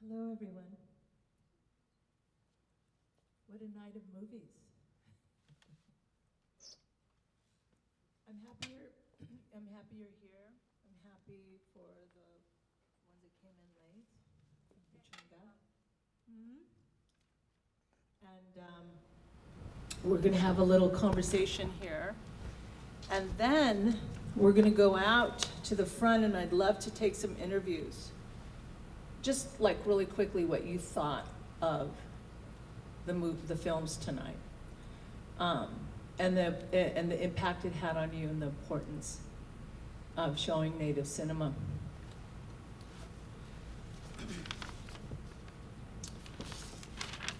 Hello, everyone. What a night of movies. I'm happy you're, I'm happy you're here. I'm happy for the ones that came in late. And we're going to have a little conversation here. And then we're going to go out to the front, and I'd love to take some interviews. Just like really quickly what you thought of the films tonight, and the impact it had on you and the importance of showing Native cinema.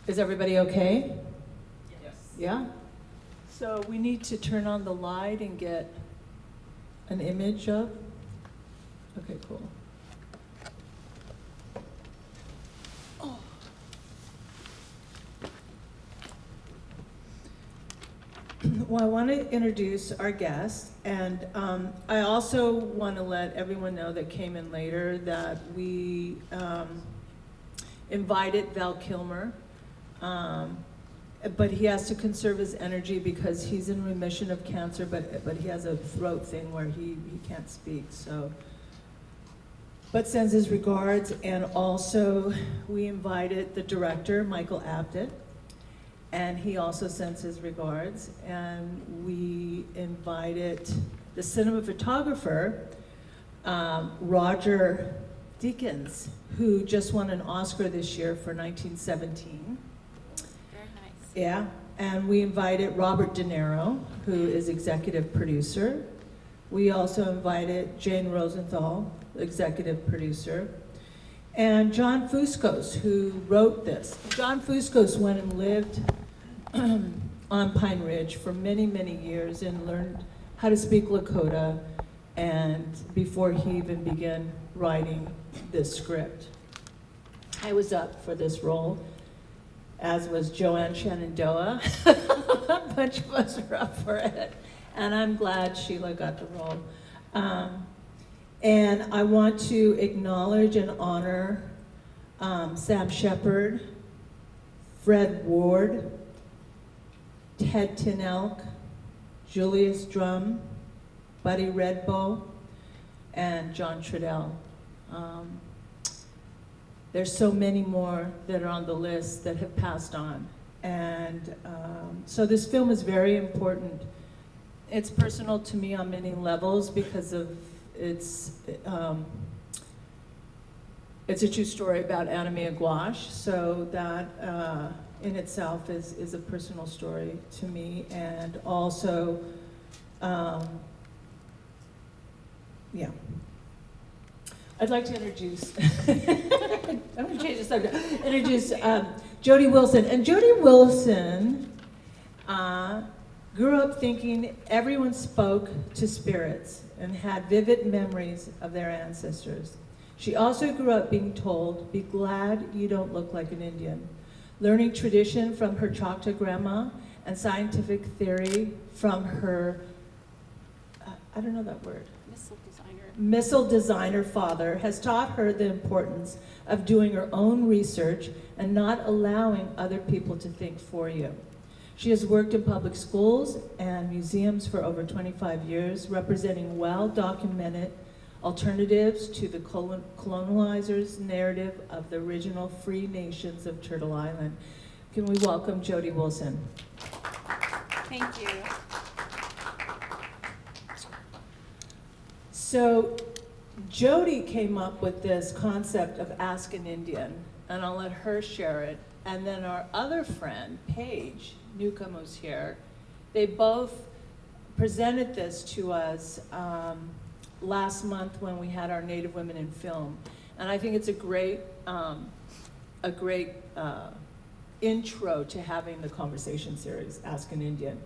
Is everybody okay? Yes. Yeah? So we need to turn on the light and get an image of? Okay, cool. Oh. Well, I want to introduce our guest, and I also want to let everyone know that came in later that we invited Val Kilmer, but he has to conserve his energy because he's in remission of cancer, but he has a throat thing where he can't speak, so. But sends his regards, and also we invited the director, Michael Apted, and he also sends his regards, and we invited the cinematographer, Roger Deakins, who just won an Oscar this year for 1917. Very nice. Yeah, and we invited Robert De Niro, who is executive producer. We also invited Jane Rosenthal, executive producer, and John Fuscos, who wrote this. John Fuscos went and lived on Pine Ridge for many, many years and learned how to speak Lakota, and before he even began writing this script. I was up for this role, as was Joanne Shenandoah. A bunch of us were up for it, and I'm glad Sheila got the role. And I want to acknowledge and honor Sam Shepard, Fred Ward, Ted Tinelk, Julius Drum, Buddy Redbow, and John Trudell. There's so many more that are on the list that have passed on. And so this film is very important. It's personal to me on many levels because of it's a true story about Anamia Gouache, so that in itself is a personal story to me, and also, yeah. I'd like to introduce, I'm going to change the subject, introduce Jodi Wilson. And Jodi Wilson grew up thinking everyone spoke to spirits and had vivid memories of their ancestors. She also grew up being told, "Be glad you don't look like an Indian," learning tradition from her Choctaw grandma and scientific theory from her, I don't know that word, missile designer father has taught her the importance of doing her own research and not allowing other people to think for you. She has worked in public schools and museums for over 25 years, representing well-documented alternatives to the colonizers' narrative of the original free nations of Turtle Island. Can we welcome Jodi Wilson? Thank you. So Jodi came up with this concept of Ask an Indian, and I'll let her share it. And then our other friend, Paige Newcomb, who's here, they both presented this to us last month when we had our Native Women in Film. And I think it's a great intro to having the conversation series, Ask an Indian.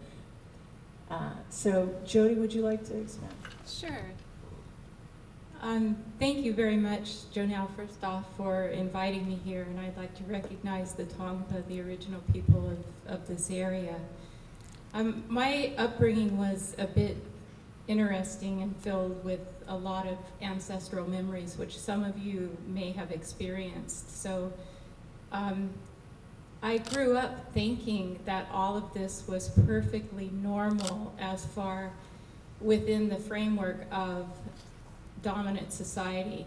So Jodi, would you like to expand? Sure. Thank you very much, Joanelle, first off, for inviting me here, and I'd like to recognize the Tongva, the original people of this area. My upbringing was a bit interesting and filled with a lot of ancestral memories, which some of you may have experienced. So I grew up thinking that all of this was perfectly normal as far within the framework of dominant society.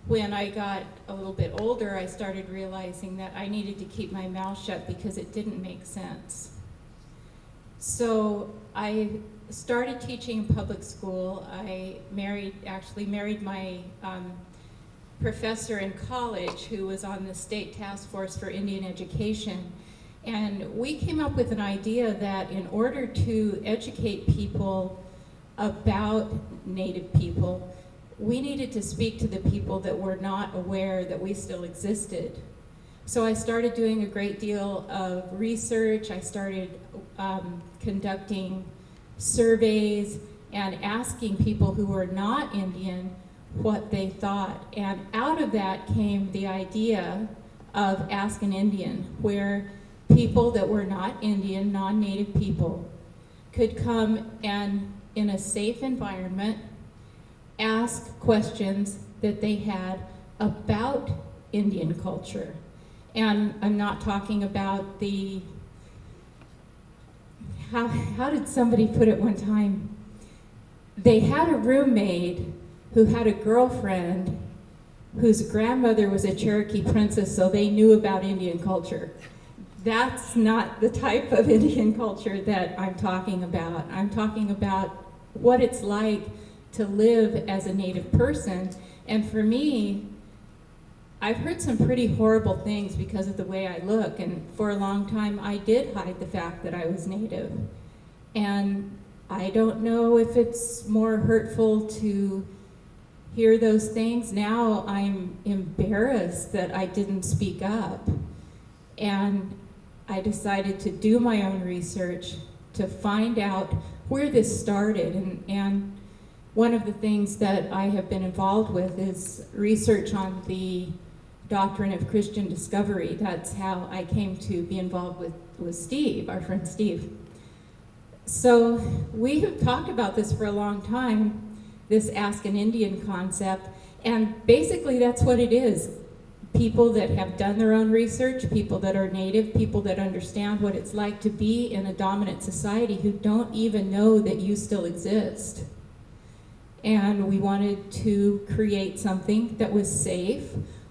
When I got a little bit older, I started realizing that I needed to keep my mouth shut because it didn't make sense. So I started teaching in public school. I actually married my professor in college who was on the state task force for Indian education. And we came up with an idea that in order to educate people about Native people, we needed to speak to the people that were not aware that we still existed. So I started doing a great deal of research. I started conducting surveys and asking people who were not Indian what they thought. And out of that came the idea of Ask an Indian, where people that were not Indian, non-Native people, could come and, in a safe environment, ask questions that they had about Indian culture. And I'm not talking about the, how did somebody put it one time? They had a roommate who had a girlfriend whose grandmother was a Cherokee princess, so they knew about Indian culture. That's not the type of Indian culture that I'm talking about. I'm talking about what it's like to live as a Native person. And for me, I've heard some pretty horrible things because of the way I look, and for a long time I did hide the fact that I was Native. And I don't know if it's more hurtful to hear those things. Now I'm embarrassed that I didn't speak up. And I decided to do my own research to find out where this started. And one of the things that I have been involved with is research on the doctrine of Christian discovery. That's how I came to be involved with Steve, our friend Steve. So we have talked about this for a long time, this Ask an Indian concept, and basically that's what it is. People that have done their own research, people that are Native, people that understand what it's like to be in a dominant society who don't even know that you still exist. And we wanted to create something that was safe,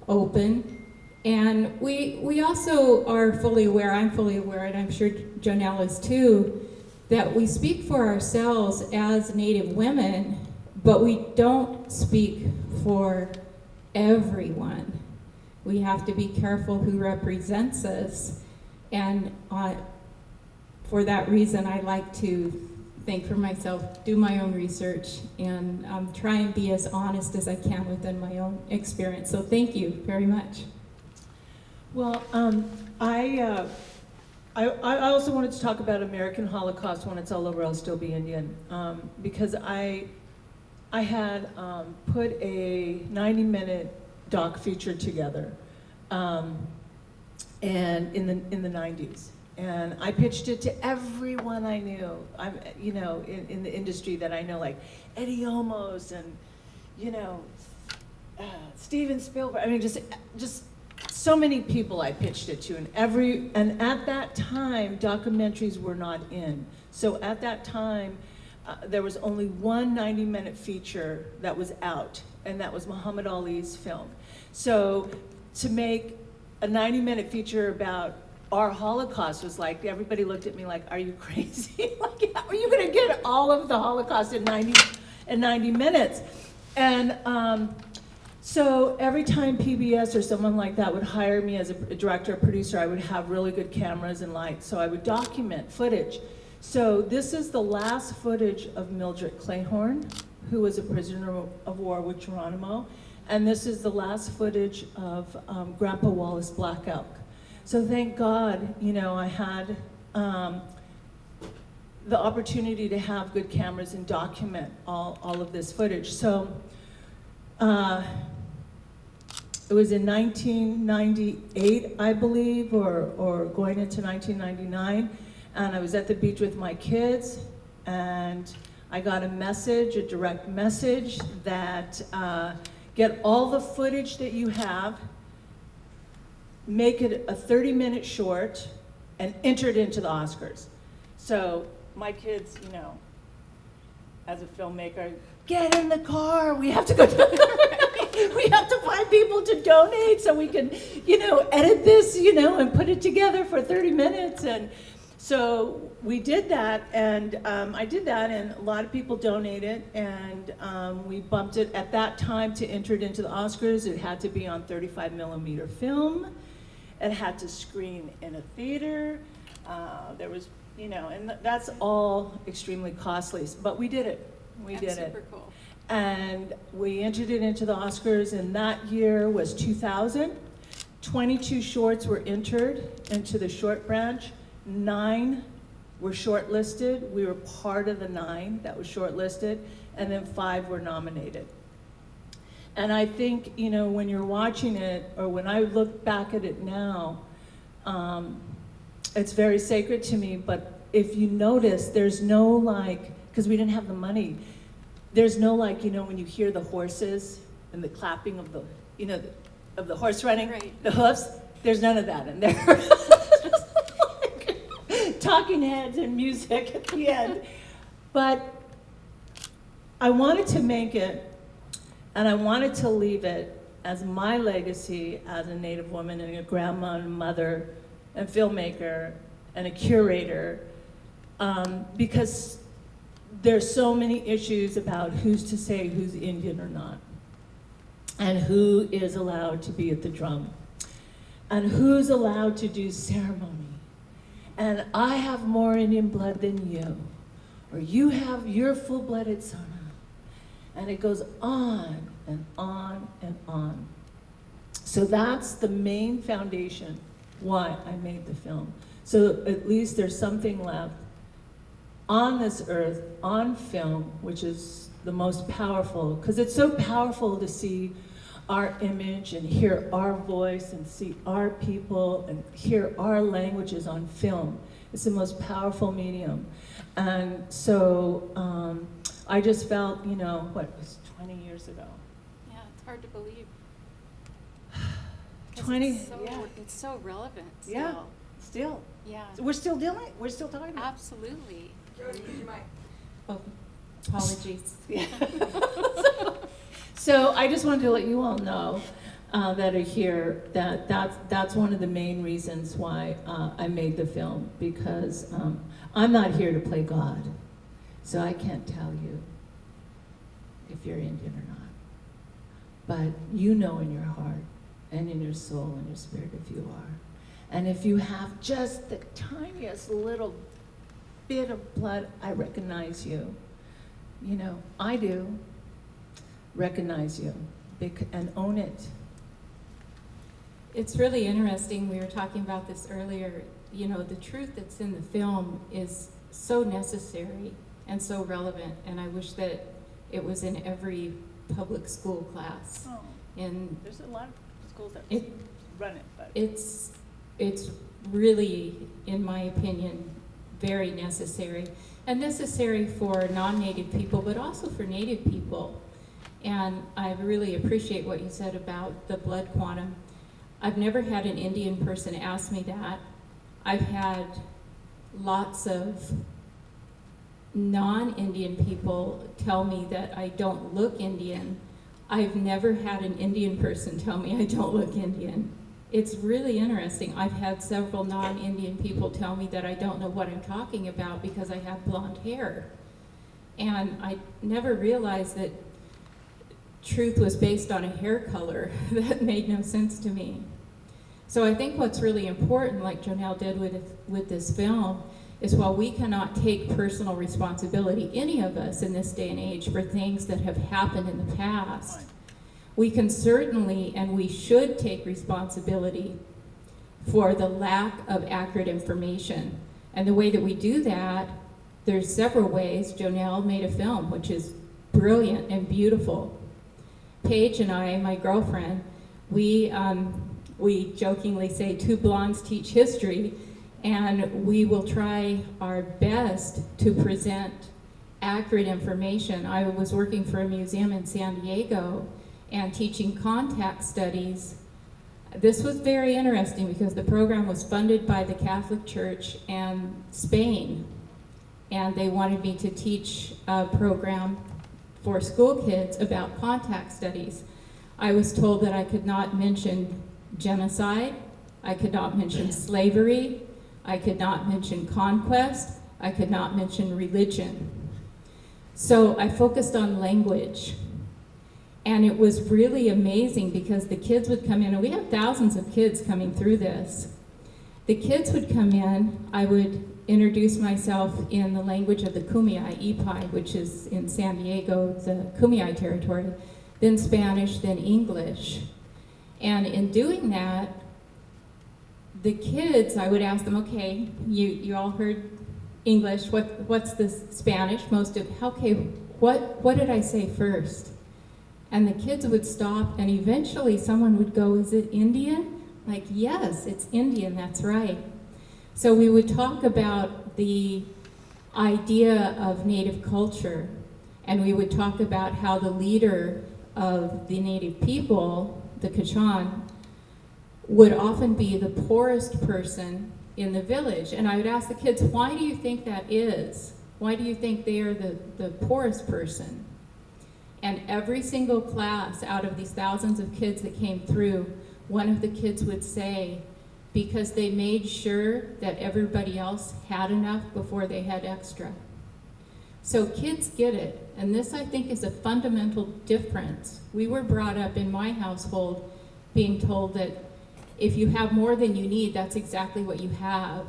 open, and we also are fully aware, I'm fully aware, and I'm sure Joanelle is too, that we speak for ourselves as Native women, but we don't speak for everyone. We have to be careful who represents us, and for that reason I like to think for myself, do my own research, and try and be as honest as I can within my own experience. So thank you very much. Well, I also wanted to talk about American Holocaust. When it's all over, I'll still be Indian, because I had put a 90-minute doc feature together, and in the 90s. And I pitched it to everyone I knew, in the industry that I know, like Eddie Olmos and, Steven Spielberg. I mean, just so many people I pitched it to, and at that time, documentaries were not in. So at that time, there was only one 90-minute feature that was out, and that was Muhammad Ali's film. So to make a 90-minute feature about our Holocaust was like, everybody looked at me like, are you crazy? Like, how are you gonna get all of the Holocaust in 90 minutes? And so every time PBS or someone like that would hire me as a director or producer, I would have really good cameras and lights, so I would document footage. So this is the last footage of Mildred Clayhorn, who was a prisoner of war with Geronimo, and this is the last footage of Grandpa Wallace Black Elk. So thank God, I had the opportunity to have good cameras and document all of this footage. So it was in 1998, I believe, or going into 1999, and I was at the beach with my kids, and I got a direct message that get all the footage that you have, make it a 30-minute short, and enter it into the Oscars. So my kids, you know, as a filmmaker, get in the car, we have to go we have to find people to donate so we can, you know, edit this, you know, and put it together for 30 minutes. And so we did that, and I did that, and a lot of people donated, and we bumped it at that time to enter it into the Oscars. It had to be on 35mm film. It had to screen in a theater. There was, you know, and that's all extremely costly, but we did it. We did it. Super cool. And we entered it into the Oscars, and that year was 2000. 22 shorts were entered into the short branch. 9 were shortlisted. We were part of the 9 that was shortlisted, and then 5 were nominated. And I think, you know, when you're watching it, or when I look back at it now, it's very sacred to me, but if you notice, there's no like, because we didn't have the money, there's no like, you know, when you hear the horses and the clapping of the, you know, of the horse running, Right. the hoofs, there's none of that in there. Like, talking heads and music at the end. But I wanted to make it, and I wanted to leave it as my legacy as a Native woman and a grandma and mother and filmmaker and a curator, because there's so many issues about who's to say who's Indian or not, and who is allowed to be at the drum, and who's allowed to do ceremony. And I have more Indian blood than you, or you have your full-blooded son. And it goes on and on and on. So that's the main foundation why I made the film. So at least there's something left on this earth, on film, which is the most powerful, because it's so powerful to see our image and hear our voice and see our people and hear our languages on film. It's the most powerful medium. And so I just felt, you know, what was 20 years ago? Yeah, it's hard to believe. 20, It's so, yeah. it's so relevant still. Yeah, still. Yeah. We're still doing it, we're still talking about it. Absolutely. Oh, apologies. Yeah. So I just wanted to let you all know that are here that that's one of the main reasons why I made the film, because I'm not here to play God, so I can't tell you if you're Indian or not. But you know in your heart and in your soul and your spirit if you are. And if you have just the tiniest little bit of blood, I recognize you. You know, I do recognize you and own it. It's really interesting, we were talking about this earlier, you know, the truth that's in the film is so necessary and so relevant, and I wish that it was in every public school class. Oh, And there's a lot of schools that It- run it, but it's really, in my opinion, very necessary. And necessary for non-Native people, but also for Native people. And I really appreciate what you said about the blood quantum. I've never had an Indian person ask me that. I've had lots of non-Indian people tell me that I don't look Indian. I've never had an Indian person tell me I don't look Indian. It's really interesting. I've had several non-Indian people tell me that I don't know what I'm talking about because I have blonde hair. And I never realized that truth was based on a hair color. That made no sense to me. So I think what's really important, like Joanelle did with this film, is while we cannot take personal responsibility, any of us in this day and age, for things that have happened in the past, we can certainly and we should take responsibility for the lack of accurate information. And the way that we do that, there's several ways. Joanelle made a film, which is brilliant and beautiful. Paige and I, my girlfriend, we jokingly say 2 blondes teach history, and we will try our best to present accurate information. I was working for a museum in San Diego and teaching contact studies. This was very interesting because the program was funded by the Catholic Church and Spain, and they wanted me to teach a program for school kids about contact studies. I was told that I could not mention genocide, I could not mention slavery, I could not mention conquest, I could not mention religion. So I focused on language. And it was really amazing because the kids would come in, and we have thousands of kids coming through this. The kids would come in, I would introduce myself in the language of the Kumeyaay, Ipai, which is in San Diego, the Kumeyaay territory, then Spanish, then English. And in doing that, the kids, I would ask them, okay, you all heard English, what's the Spanish? Most of, okay, what did I say first? And the kids would stop, and eventually someone would go, is it Indian? Like, yes, it's Indian, that's right. So we would talk about the idea of Native culture, and we would talk about how the leader of the Native people, the Kachan, would often be the poorest person in the village. And I would ask the kids, why do you think that is? Why do you think they are the poorest person? And every single class out of these thousands of kids that came through, one of the kids would say, because they made sure that everybody else had enough before they had extra. So kids get it, and this I think is a fundamental difference. We were brought up in my household being told that if you have more than you need, that's exactly what you have.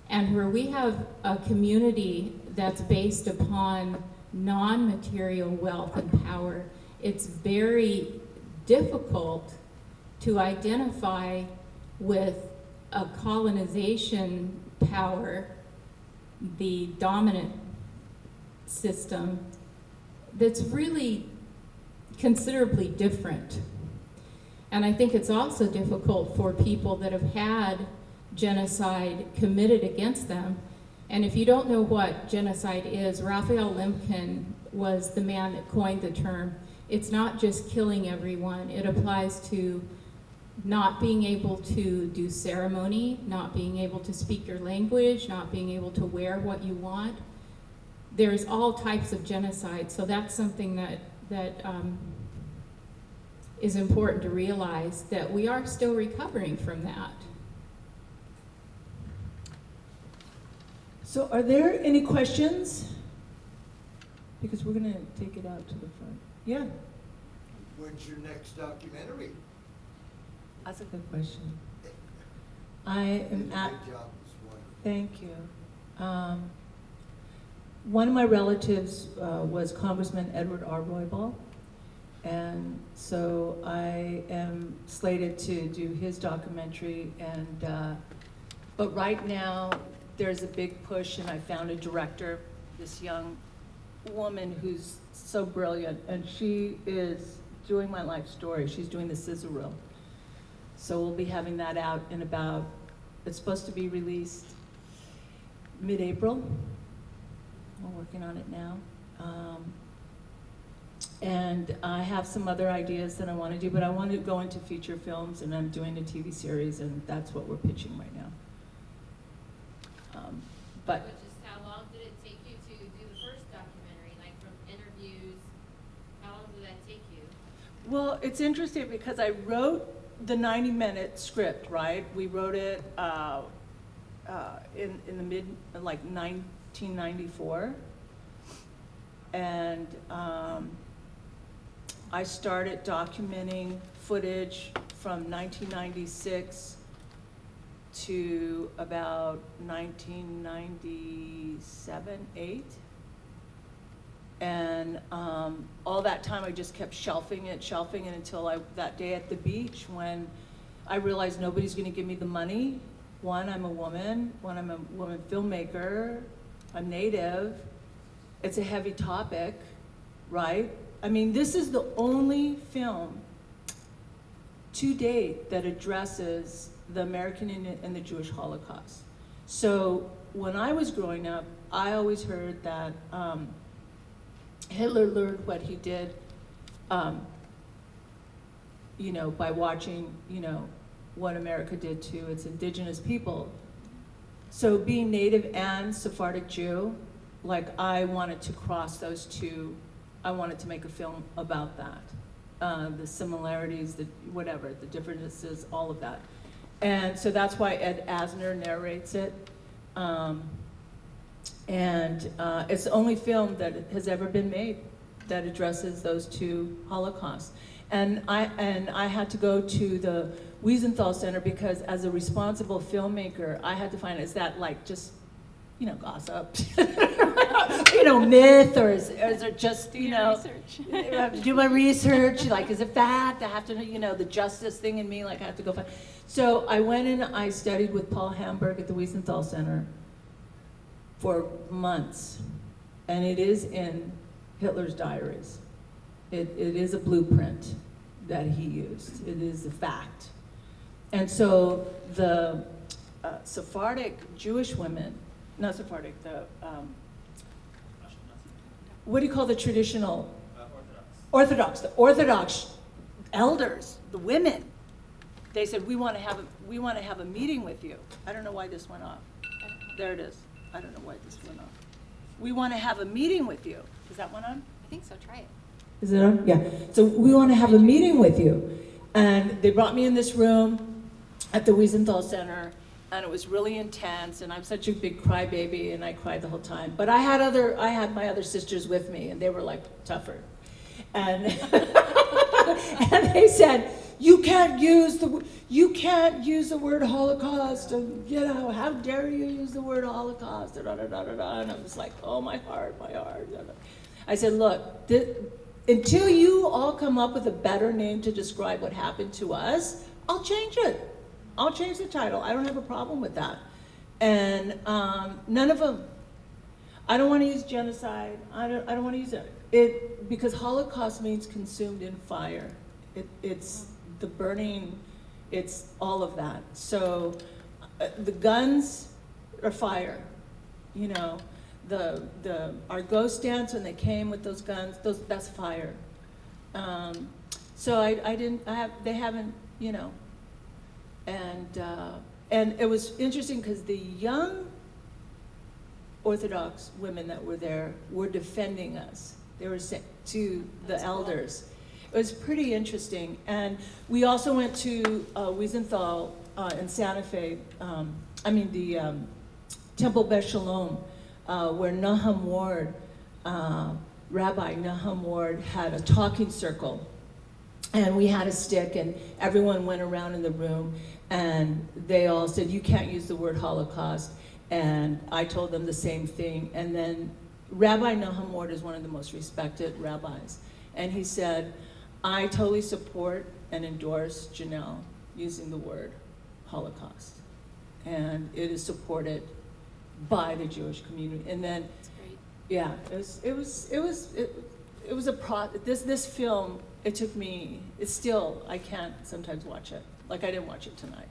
And where we have a community that's based upon non-material wealth and power, it's very difficult to identify with a colonization power, the dominant system, that's really considerably different. And I think it's also difficult for people that have had genocide committed against them. And if you don't know what genocide is, Raphael Lemkin was the man that coined the term. It's not just killing everyone. It applies to not being able to do ceremony, not being able to speak your language, not being able to wear what you want. There's all types of genocide, so that's something that is important to realize, that we are still recovering from that. So are there any questions? Because we're gonna take it out to the front. Yeah, When's your next documentary? that's a good question. I You am did a at, good job this morning. thank you. One of my relatives was Congressman Edward R. Roybal, and so I am slated to do his documentary, and but right now there's a big push, and I found a director, this young woman who's so brilliant, and she is doing my life story. She's doing the sizzle reel. So we'll be having that out in about, it's supposed to be released mid-April. We're working on it now. And I have some other ideas that I want to do, but I want to go into feature films, and I'm doing a TV series, and that's what we're pitching right now. But Which is, how long did it take you to do the first documentary? Like, from interviews, how long did that take you? well, it's interesting because I wrote the 90-minute script, right? We wrote it in the mid, like 1994, and I started documenting footage from 1996 to about 1997, 8. And all that time I just kept shelving it until that day at the beach when I realized nobody's gonna give me the money. One, I'm a woman. One, I'm a woman filmmaker. I'm Native. It's a heavy topic, right? I mean, this is the only film to date that addresses the American Indian and the Jewish Holocaust. So when I was growing up, I always heard that Hitler learned what he did, by watching, what America did to its indigenous people. So being Native and Sephardic Jew, like I wanted to cross those two. I wanted to make a film about that. The similarities, the differences, all of that. And so that's why Ed Asner narrates it. It's the only film that has ever been made that addresses those two Holocausts. And I had to go to the Wiesenthal Center because as a responsible filmmaker, I had to find, is that like just, gossip, myth, or is it just, Research. I have to do my research, like, is it fact? I have to, the justice thing in me, like I have to go find. So I went and I studied with Paul Hamburg at the Wiesenthal Center for months. And it is in Hitler's diaries. It is a blueprint that he used. It is a fact. And so the Sephardic Jewish women, not Sephardic, what do you call the traditional? Orthodox. The Orthodox elders, the women, they said, we want to have a meeting with you. I don't know why this went off. There it is. I don't know why this went off. We want to have a meeting with you. Is that one on? I think so, try it. Is it on? Yeah. So we want to have a meeting with you. And they brought me in this room at the Wiesenthal Center, and it was really intense, and I'm such a big crybaby, and I cried the whole time. But I had my other sisters with me, and they were like tougher. And, and they said, you can't use the word Holocaust, and how dare you use the word Holocaust, and I was like, oh, my heart. I said, look, until you all come up with a better name to describe what happened to us, I'll change it. I'll change the title. I don't have a problem with that. And none of them. I don't want to use genocide. I don't want to use it because Holocaust means consumed in fire. It's the burning. It's all of that. So the guns are fire. Our ghost dance when they came with those guns. That's fire. So they haven't. And it was interesting because the young Orthodox women that were there were defending us. They were saying to the elders. It was pretty interesting. And we also went to Wiesenthal in Santa Fe, the Temple Beth Shalom, where Nahum Ward, Rabbi Nahum Ward, had a talking circle. And we had a stick, and everyone went around in the room, and they all said, you can't use the word Holocaust. And I told them the same thing. And then Rabbi Nahum Ward is one of the most respected rabbis. And he said, I totally support and endorse Joanelle using the word Holocaust. And it is supported by the Jewish community. And then, That's great. yeah, it was this film. It took me. It's still, I can't sometimes watch it. Like I didn't watch it tonight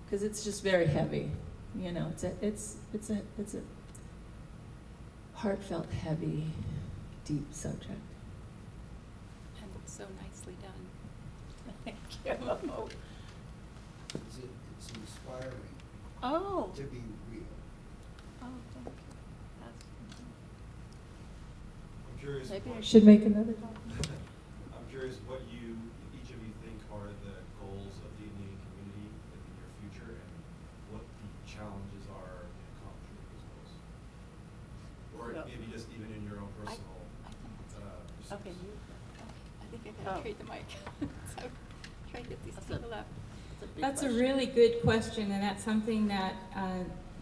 because it's just very heavy. It's a heartfelt, heavy, deep subject. And so nicely done. Thank you. It's inspiring Oh. to be real. Oh, thank you. I'm curious. Maybe I what- should make another documentary. I'm curious what each of you think are the goals of the Indian community in the near future, and what the challenges are in accomplishing those goals, or Yeah. maybe just even in your own personal. I Okay, you. I think I gotta Oh. trade the mic. So try to get these That's a- people up. That's a really good question, and that's something that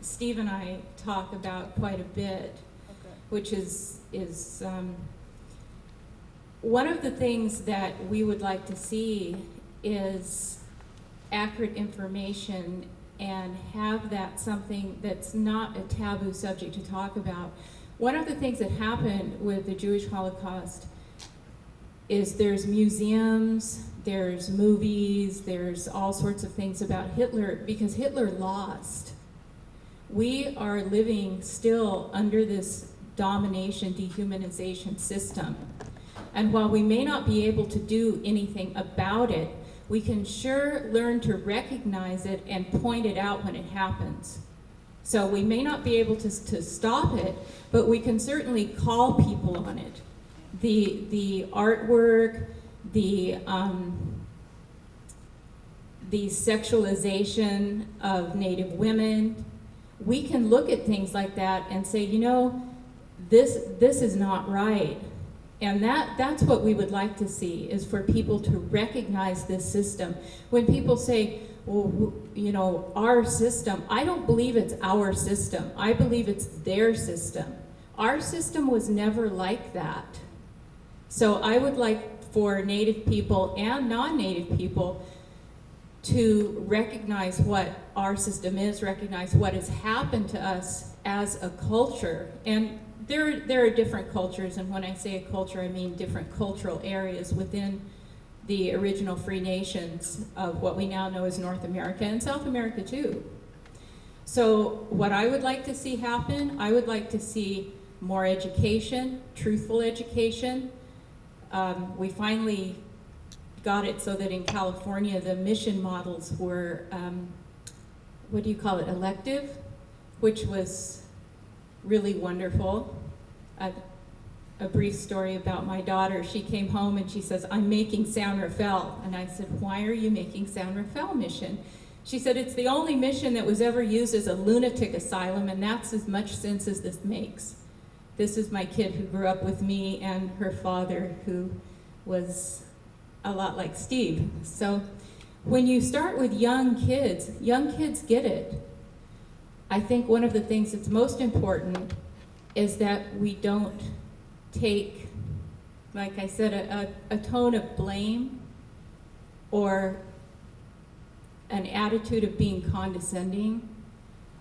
Steve and I talk about quite a bit, Okay. which is one of the things that we would like to see is accurate information and have that something that's not a taboo subject to talk about. One of the things that happened with the Jewish Holocaust is there's museums, there's movies, there's all sorts of things about Hitler, because Hitler lost. We are living still under this domination, dehumanization system. And while we may not be able to do anything about it, we can sure learn to recognize it and point it out when it happens. So we may not be able to stop it, but we can certainly call people on it. The artwork, the sexualization of Native women, we can look at things like that and say, you know, this is not right. And that's what we would like to see, is for people to recognize this system. When people say, well, you know, our system, I don't believe it's our system. I believe it's their system. Our system was never like that. So I would like for Native people and non-Native people to recognize what our system is, recognize what has happened to us as a culture. And there are different cultures, and when I say a culture, I mean different cultural areas within the original free nations of what we now know as North America and South America too. So what I would like to see happen, I would like to see more education, truthful education. We finally got it so that in California the mission models were, what do you call it, elective, which was really wonderful. A brief story about my daughter. She came home and she says, I'm making San Rafael. And I said, why are you making San Rafael mission? She said, it's the only mission that was ever used as a lunatic asylum, and that's as much sense as this makes. This is my kid who grew up with me and her father, who was a lot like Steve. So when you start with young kids get it. I think one of the things that's most important is that we don't take, like I said, a tone of blame or an attitude of being condescending.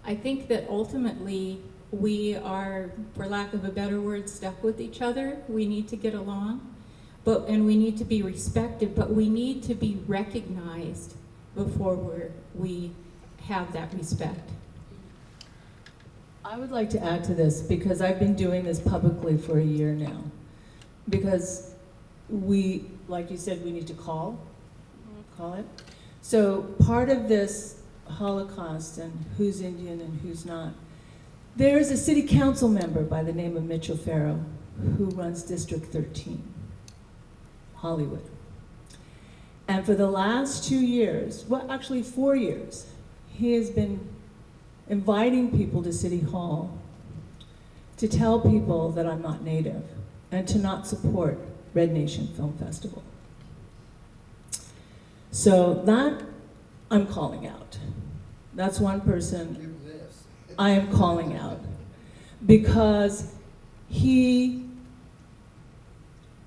I think that ultimately we are, for lack of a better word, stuck with each other. We need to get along, and we need to be respected, but we need to be recognized before we have that respect. I would like to add to this, because I've been doing this publicly for a year now. Because we, like you said, we need to call it. So part of this Holocaust and who's Indian and who's not, there's a city council member by the name of Mitchell Farrow who runs District 13, Hollywood. And for the last 2 years, well, actually 4 years, he has been inviting people to City Hall to tell people that I'm not Native and to not support Red Nation Film Festival. So that I'm calling out. That's one person Give this. I am calling out, because he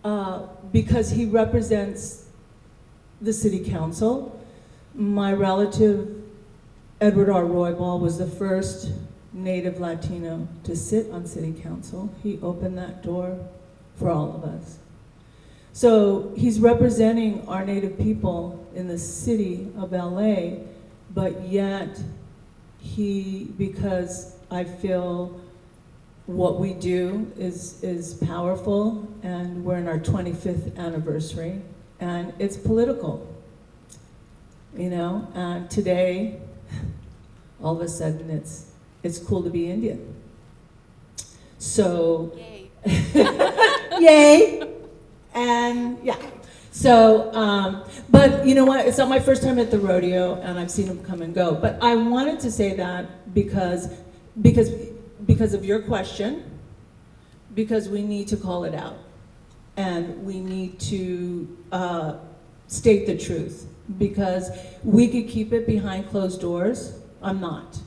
represents the city council. My relative, Edward R. Roybal, was the first Native Latino to sit on city council. He opened that door for all of us. So he's representing our Native people in the city of LA, but yet because I feel what we do is powerful, and we're in our 25th anniversary, and it's political, you know, and today, all of a sudden it's cool to be Indian. So, Yay. yay, and yeah. So, but you know what, it's not my first time at the rodeo, and I've seen them come and go, but I wanted to say that because of your question, because we need to call it out, and we need to state the truth, because we could keep it behind closed doors. I'm not.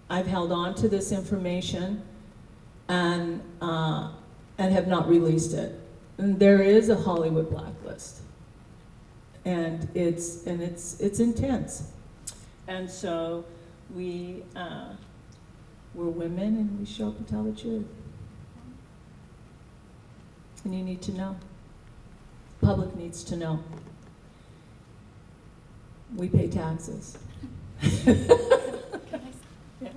I've held on to this information and have not released it. And there is a Hollywood blacklist, and it's intense. And so we're women, and we show up and tell the truth. And you need to know. The public needs to know. We pay taxes. Can I Yeah.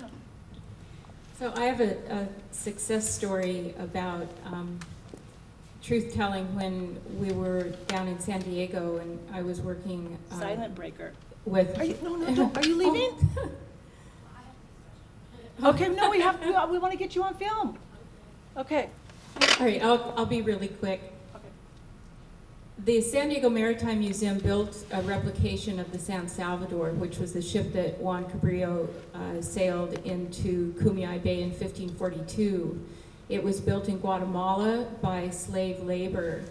So I have a success story about truth-telling when we were down in San Diego and I was working Silent breaker. with... Are you, no, don't, are you leaving? Oh. Okay, no, we want to get you on film. Okay. All right, I'll be really quick. Okay. The San Diego Maritime Museum built a replication of the San Salvador, which was the ship that Juan Cabrillo sailed into Cumiay Bay in 1542. It was built in Guatemala by slave labor.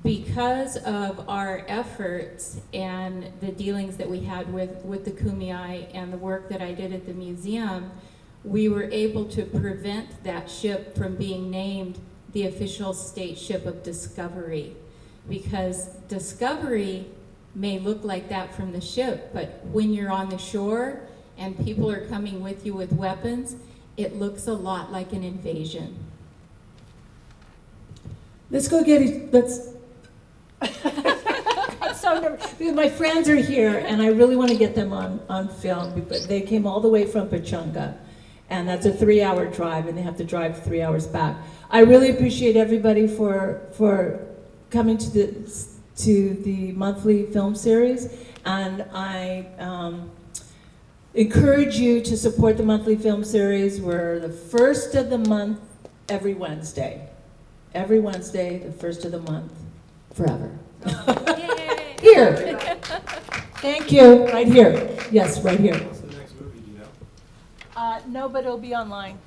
Because of our efforts and the dealings that we had with the Cumiay and the work that I did at the museum, we were able to prevent that ship from being named the official state ship of discovery. Because discovery may look like that from the ship, but when you're on the shore and people are coming with you with weapons, it looks a lot like an invasion. Let's go get it, let's. I'm so nervous, because my friends are here, and I really want to get them on film, but they came all the way from Pachanga, and that's a 3-hour drive, and they have to drive 3 hours back. I really appreciate everybody for coming to the monthly film series, and I encourage you to support the monthly film series. We're the first of the month every Wednesday. Every Wednesday, the first of the month, forever. Here. Thank you. Right here. Yes, right here. What's the next movie, do you know? No, but it'll be online.